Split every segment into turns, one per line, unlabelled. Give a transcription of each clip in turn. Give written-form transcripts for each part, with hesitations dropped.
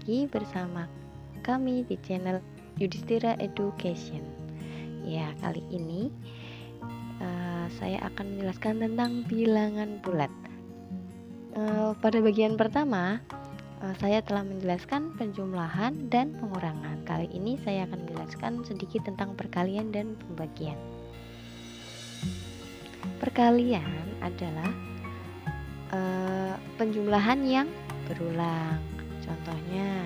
lagi bersama kami di channel Yudhistira Education. Ya, kali ini saya akan menjelaskan tentang bilangan bulat. Pada bagian pertama, saya telah menjelaskan penjumlahan dan pengurangan. Kali ini saya akan menjelaskan sedikit tentang perkalian dan pembagian. Perkalian adalah penjumlahan yang berulang. Contohnya,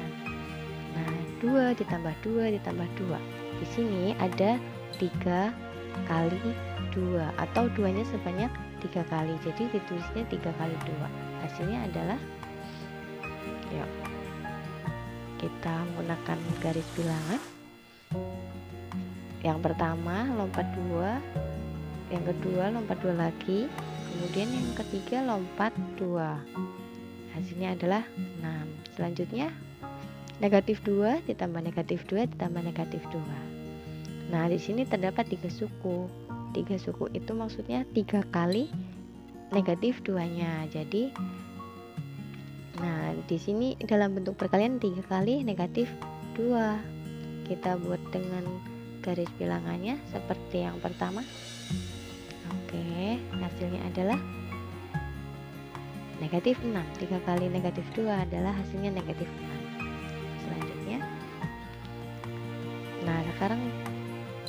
2 ditambah 2 ditambah 2. Di sini ada 3 kali 2 atau 2-nya sebanyak 3 kali. Jadi ditulisnya 3 kali 2. Hasilnya adalah, yuk kita menggunakan garis bilangan. Yang pertama lompat 2, yang kedua lompat 2 lagi, kemudian yang ketiga lompat 2. Hasilnya adalah 6. Selanjutnya negatif 2 ditambah negatif 2 ditambah negatif 2. Nah, di sini terdapat 3 suku. 3 suku itu maksudnya 3 kali negatif 2-nya. Jadi di sini dalam bentuk perkalian 3 kali negatif 2. Kita buat dengan garis bilangannya seperti yang pertama. Oke, hasilnya adalah negatif 6. 3 kali negatif 2 adalah hasilnya negatif 6. Selanjutnya, sekarang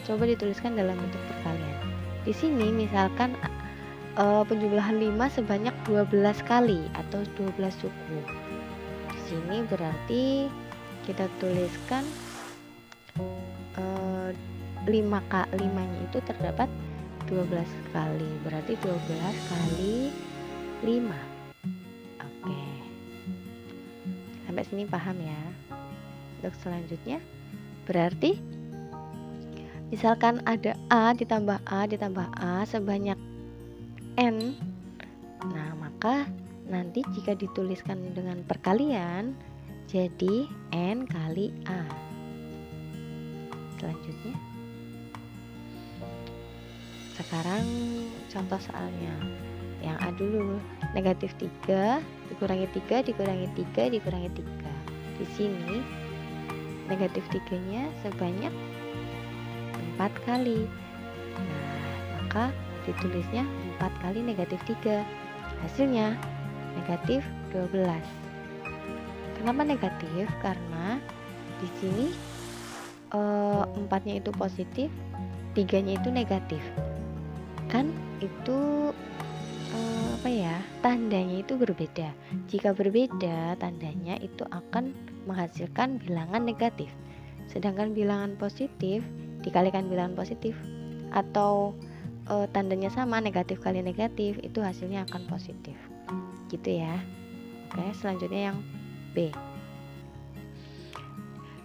coba dituliskan dalam bentuk perkalian. Di sini misalkan penjumlahan 5 sebanyak 12 kali atau 12 suku. Di sini berarti kita tuliskan 5-nya itu terdapat 12 kali, berarti 12 kali 5. Oke, sampai sini paham ya. Untuk selanjutnya, berarti misalkan ada A ditambah A ditambah A sebanyak N. Nah, maka nanti jika dituliskan dengan perkalian jadi N kali A. Selanjutnya, sekarang contoh soalnya. Yang A dulu, negatif 3 dikurangi 3 dikurangi 3 dikurangi 3. Di sini negatif 3-nya sebanyak 4 kali. Nah, maka ditulisnya 4 kali negatif 3. Hasilnya negatif 12. Kenapa negatif? Karena di sini 4-nya itu positif, 3-nya itu negatif. Kan itu tandanya itu berbeda. Jika berbeda, tandanya itu akan menghasilkan bilangan negatif. Sedangkan bilangan positif dikalikan bilangan positif atau tandanya sama, negatif kali negatif, itu hasilnya akan positif. Gitu ya. Oke, selanjutnya yang B.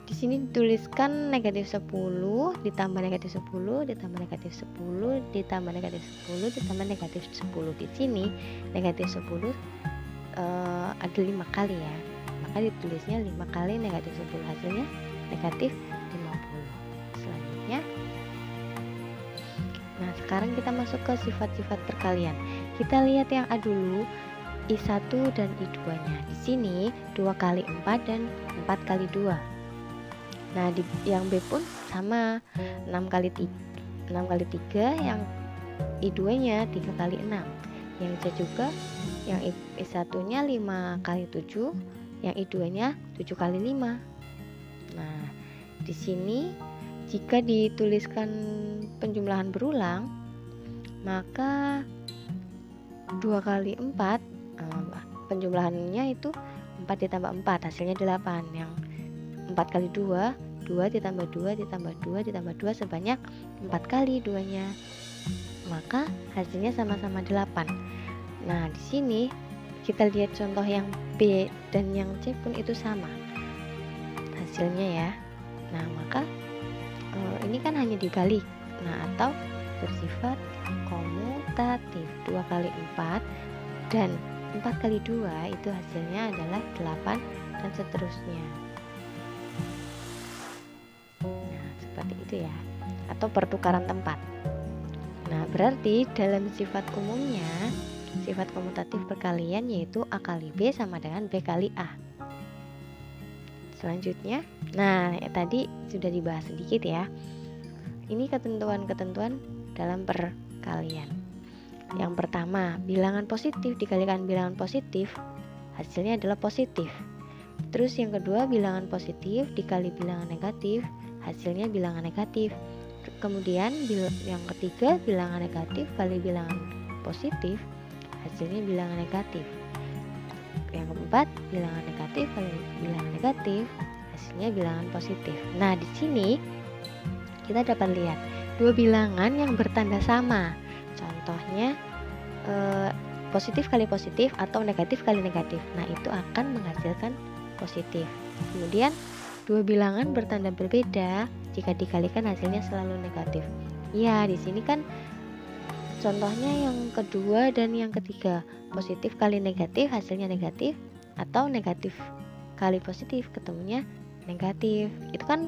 Di sini dituliskan negatif 10 ditambah negatif 10 ditambah negatif 10 ditambah negatif 10 ditambah negatif 10. Di sini negatif 10 ada 5 kali ya. Maka ditulisnya 5 kali negatif 10. Hasilnya negatif 50. Selanjutnya, sekarang kita masuk ke sifat-sifat perkalian. Kita lihat yang A dulu, I1 dan I2-nya. Di sini 2 kali 4 dan 4 kali 2. Nah, di yang B pun sama, 6 kali 3, yang I2-nya 3 kali 6. Yang C juga, yang I1-nya 5 kali 7, yang I2-nya 7 kali 5. Nah, di sini jika dituliskan penjumlahan berulang, maka 2 kali 4, penjumlahannya itu 4 ditambah 4, hasilnya 8. Yang 4 kali 2, 2 ditambah 2 ditambah 2 ditambah 2 sebanyak 4 kali 2-nya. Maka hasilnya sama-sama 8. Nah, di sini kita lihat contoh yang B dan yang C pun itu sama hasilnya ya. Nah, maka ini kan hanya dibalik. Nah, atau bersifat komutatif. 2 kali 4 dan 4 kali 2 itu hasilnya adalah 8 dan seterusnya. Nah, seperti itu ya. Atau pertukaran tempat. Nah, berarti dalam sifat umumnya, sifat komutatif perkalian yaitu A kali B sama dengan B kali A. Selanjutnya, nah tadi sudah dibahas sedikit ya. Ini ketentuan-ketentuan dalam perkalian. Yang pertama, bilangan positif dikalikan bilangan positif, hasilnya adalah positif. Terus yang kedua, bilangan positif dikali bilangan negatif, hasilnya bilangan negatif. Kemudian yang ketiga, bilangan negatif kali bilangan positif, hasilnya bilangan negatif. Yang keempat, bilangan negatif kali bilangan negatif, hasilnya bilangan positif. Nah, di sini kita dapat lihat dua bilangan yang bertanda sama. Contohnya positif kali positif atau negatif kali negatif. Nah, itu akan menghasilkan positif. Kemudian dua bilangan bertanda berbeda, jika dikalikan hasilnya selalu negatif. Ya, di sini kan contohnya yang kedua dan yang ketiga, positif kali negatif hasilnya negatif, atau negatif kali positif ketemunya negatif. Itu kan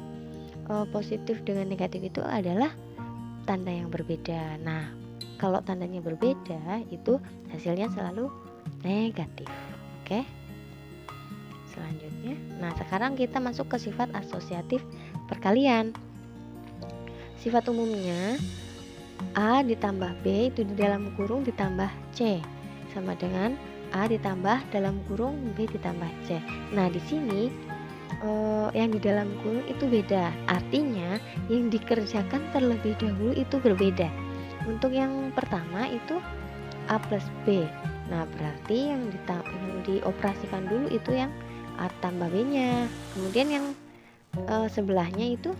positif dengan negatif itu adalah tanda yang berbeda. Nah, kalau tandanya berbeda itu hasilnya selalu negatif. Oke. Selanjutnya, nah sekarang kita masuk ke sifat asosiatif perkalian. Sifat umumnya A ditambah B itu di dalam kurung ditambah C sama dengan A ditambah dalam kurung B ditambah C. Nah, di sini yang di dalam kurung itu beda. Artinya yang dikerjakan terlebih dahulu itu berbeda. Untuk yang pertama itu A plus B. Nah, berarti yang dioperasikan dulu itu yang A tambah B-nya. Kemudian yang sebelahnya itu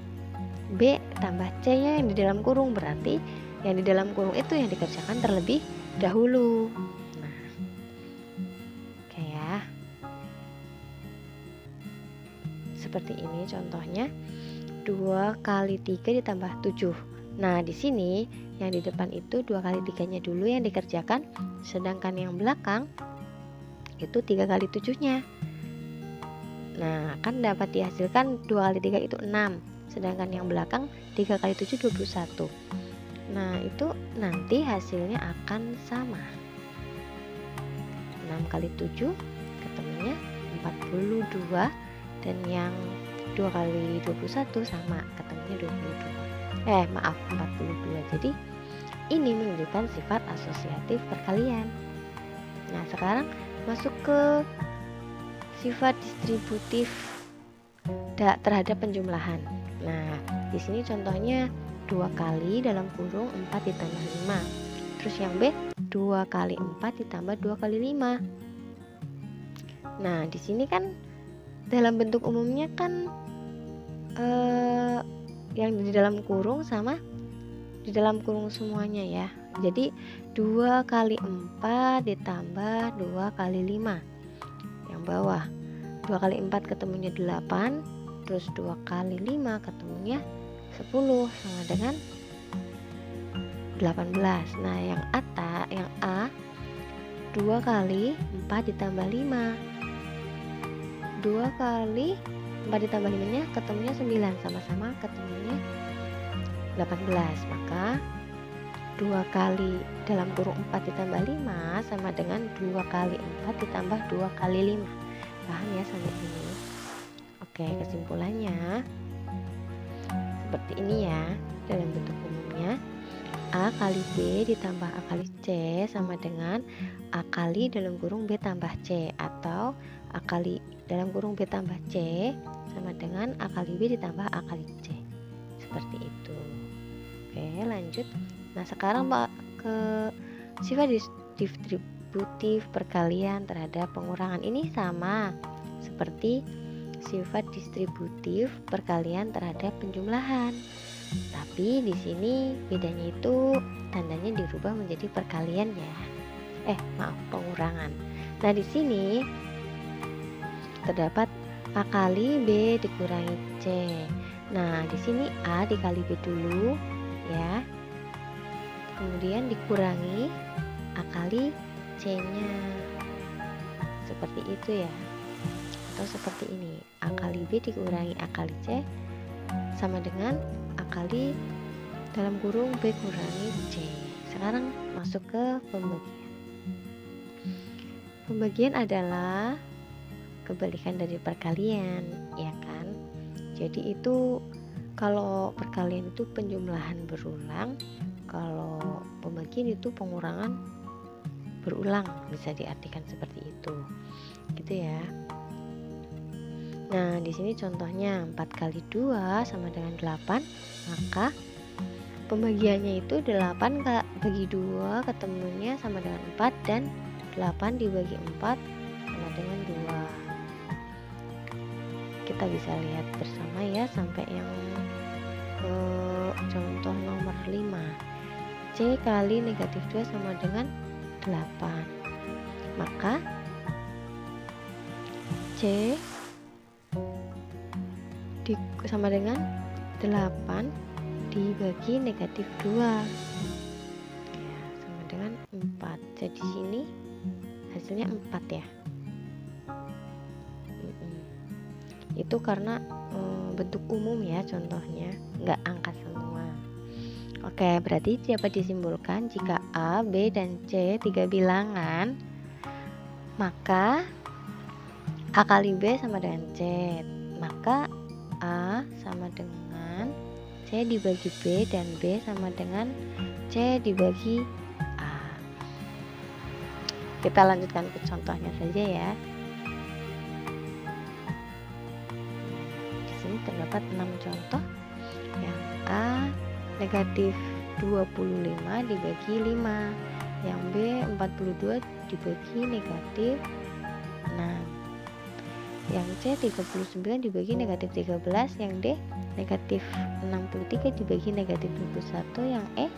B tambah C-nya yang di dalam kurung. Berarti yang di dalam kurung itu yang dikerjakan terlebih dahulu. Nah, oke ya. Seperti ini contohnya. 2 kali 3 ditambah 7. Nah, di sini yang di depan itu 2 kali 3-nya dulu yang dikerjakan, sedangkan yang belakang itu 3 kali 7-nya. Nah, kan dapat dihasilkan 2 kali 3 itu 6, sedangkan yang belakang 3 kali 7 21. Nah, itu nanti hasilnya akan sama. 6 kali 7 ketemunya 42, dan yang 2 kali 21 sama, ketemunya 22. 42. Jadi ini menunjukkan sifat asosiatif perkalian. Nah, sekarang masuk ke sifat distributif terhadap penjumlahan. Nah, di sini contohnya 2 kali dalam kurung 4 ditambah 5. Terus yang B 2 kali 4 ditambah 2 kali 5. Nah, di sini kan dalam bentuk umumnya kan yang di dalam kurung sama di dalam kurung semuanya ya. Jadi 2 kali 4 ditambah 2 kali 5. Yang bawah 2 kali 4 ketemunya 8, terus 2 kali 5 ketemunya 10 sama dengan 18. Nah, yang A 2 kali 4 ditambah 5. 2 kali 4 ditambah 5 nya ketemunya 9, sama-sama ketemunya 18. Maka 2 kali dalam kurung 4 ditambah 5 sama dengan 2 kali 4 ditambah 2 kali 5. Paham ya sampai sini? Oke, kesimpulannya seperti ini ya. Dalam bentuk umumnya A kali B ditambah A kali C sama dengan A kali dalam kurung B tambah C, atau A kali dalam kurung B tambah C sama dengan A kali B ditambah A kali C. Seperti itu. Oke, lanjut. Nah, sekarang ke sifat distributif perkalian terhadap pengurangan. Ini sama seperti sifat distributif perkalian terhadap penjumlahan. Tapi di sini bedanya itu tandanya dirubah menjadi perkalian ya. Pengurangan. Nah, di sini terdapat A kali B dikurangi C. Nah, di sini A dikali B dulu ya. Kemudian dikurangi A kali C-nya. Seperti itu ya. Atau seperti ini. A kali B dikurangi A kali C sama dengan A kali dalam kurung B kurangi C. Sekarang masuk ke pembagian. Pembagian adalah kebalikan dari perkalian, ya kan? Jadi itu kalau perkalian itu penjumlahan berulang, kalau pembagian itu pengurangan berulang, bisa diartikan seperti itu. Gitu ya. Nah, di sini contohnya 4 kali 2 sama dengan 8, maka pembagiannya itu 8 bagi 2 ketemunya sama dengan 4, dan 8 dibagi 4 sama dengan 2. Kita bisa lihat bersama ya sampai yang contoh nomor 5. C kali negatif 2 sama dengan 8. Maka C sama dengan 8 dibagi negatif 2 ya, sama dengan 4. Jadi sini hasilnya 4 ya. Itu karena bentuk umum ya, contohnya nggak angka semua. Oke, berarti dapat disimpulkan jika A, B, dan C 3 bilangan, maka A kali B sama dengan C, maka A sama dengan C dibagi B, dan B sama dengan C dibagi A. Kita lanjutkan ke contohnya saja ya. Di sini terdapat 6 contoh. Yang A negatif 25 dibagi 5, yang B 42 dibagi negatif 6, yang C 39 dibagi negatif 13, yang D negatif 63 dibagi negatif 21, yang E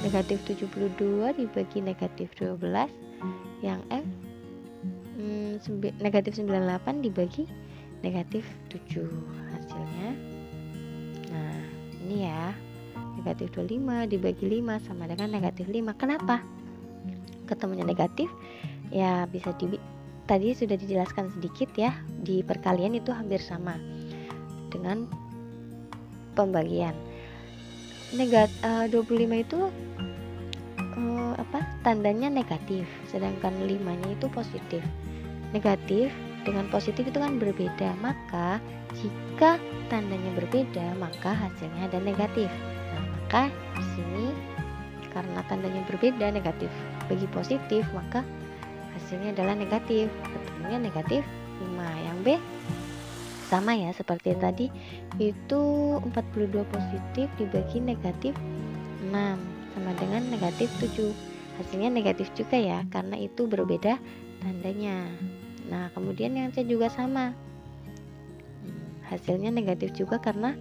negatif 72 dibagi negatif 12, yang F negatif 98 dibagi negatif 7 hasilnya. Nah, ini ya, negatif 25 dibagi 5 sama dengan negatif 5. Kenapa ketemunya negatif? Ya bisa tadi sudah dijelaskan sedikit ya, di perkalian itu hampir sama dengan pembagian. 25 itu tandanya negatif, sedangkan 5-nya itu positif. Negatif dengan positif itu kan berbeda, maka jika tandanya berbeda maka hasilnya ada negatif. Nah, maka di sini karena tandanya berbeda, negatif bagi positif, maka hasilnya adalah negatif. Ketemunya negatif 5. Yang B sama ya seperti tadi, itu 42 positif dibagi negatif 6 sama dengan negatif 7. Hasilnya negatif juga ya, karena itu berbeda tandanya. Nah, kemudian yang C juga sama, hasilnya negatif juga karena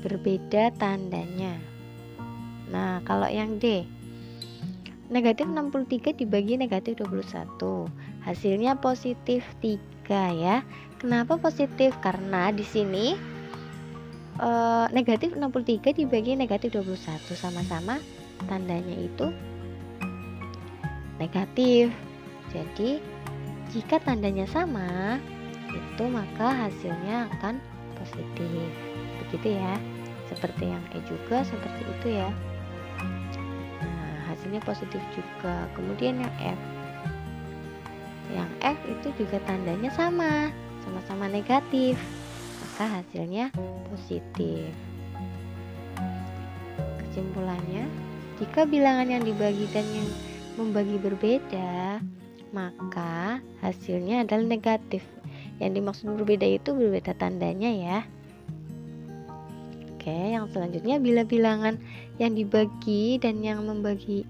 berbeda tandanya. Nah, kalau yang D negatif 63 dibagi negatif 21, hasilnya positif 3 ya. Kenapa positif? Karena di sini negatif 63 dibagi negatif 21 sama-sama tandanya itu negatif. Jadi jika tandanya sama, itu maka hasilnya akan positif. Begitu ya. Seperti yang E juga seperti itu ya. Nah, hasilnya positif juga. Kemudian yang F. Yang F itu juga tandanya sama-sama negatif. Maka hasilnya positif. Kesimpulannya, jika bilangan yang dibagi dan yang membagi berbeda, maka hasilnya adalah negatif. Yang dimaksud berbeda itu berbeda tandanya ya. Oke, yang selanjutnya, bila bilangan yang dibagi dan yang membagi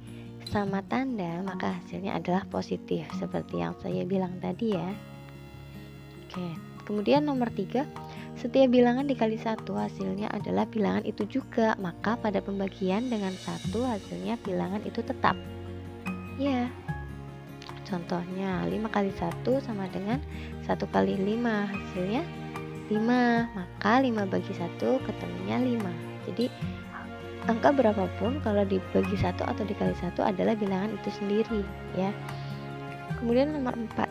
sama tanda, maka hasilnya adalah positif seperti yang saya bilang tadi ya. Oke, kemudian nomor 3, setiap bilangan dikali 1 hasilnya adalah bilangan itu juga, maka pada pembagian dengan 1 hasilnya bilangan itu tetap. Ya. Contohnya 5 kali 1 sama dengan 1 kali 5, hasilnya 5, maka 5 bagi 1 ketemunya 5. Jadi angka berapapun kalau dibagi 1 atau dikali 1 adalah bilangan itu sendiri ya. Kemudian nomor 4,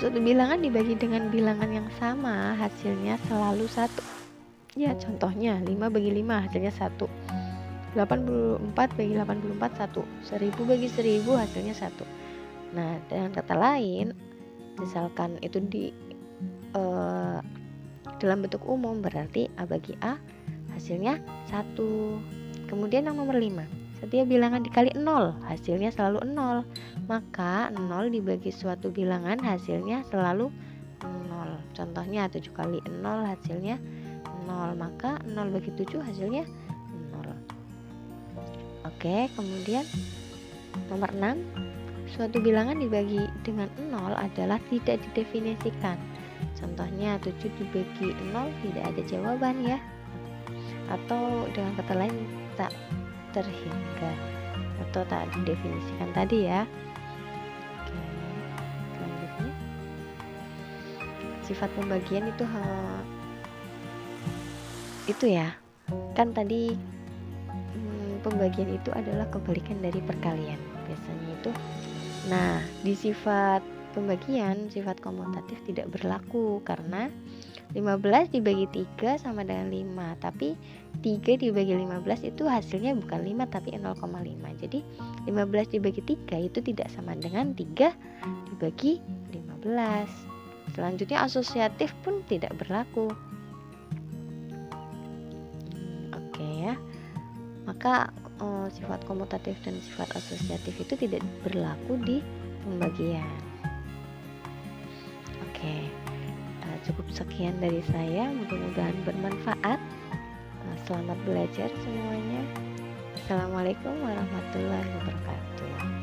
suatu bilangan dibagi dengan bilangan yang sama hasilnya selalu 1 ya. Contohnya 5 bagi 5 hasilnya 1, 84 bagi 84 1, 1000 bagi 1000 hasilnya 1. Nah, dengan kata lain, misalkan itu dalam bentuk umum, berarti A bagi A hasilnya 1. Kemudian yang nomor 5, setiap bilangan dikali 0 hasilnya selalu 0. Maka 0 dibagi suatu bilangan hasilnya selalu 0. Contohnya 7 kali 0 hasilnya 0, maka 0 bagi 7 hasilnya 0. Oke, kemudian nomor 6, suatu bilangan dibagi dengan 0 adalah tidak didefinisikan. Contohnya 7 dibagi 0 tidak ada jawaban ya. Atau dengan kata lain tak terhingga atau tak didefinisikan tadi ya. Oke, selanjutnya sifat pembagian itu ya, kan tadi pembagian itu adalah kebalikan dari perkalian biasanya itu. Nah, di sifat pembagian, sifat komutatif tidak berlaku karena 15 dibagi 3 sama dengan 5, tapi 3 dibagi 15 itu hasilnya bukan 5 tapi 0,5. Jadi 15 dibagi 3 itu tidak sama dengan 3 dibagi 15. Selanjutnya asosiatif pun tidak berlaku. Oke ya. Maka sifat komutatif dan sifat asosiatif itu tidak berlaku di pembagian. Oke. Cukup sekian dari saya, mudah-mudahan bermanfaat. Selamat belajar semuanya. Assalamualaikum warahmatullahi wabarakatuh.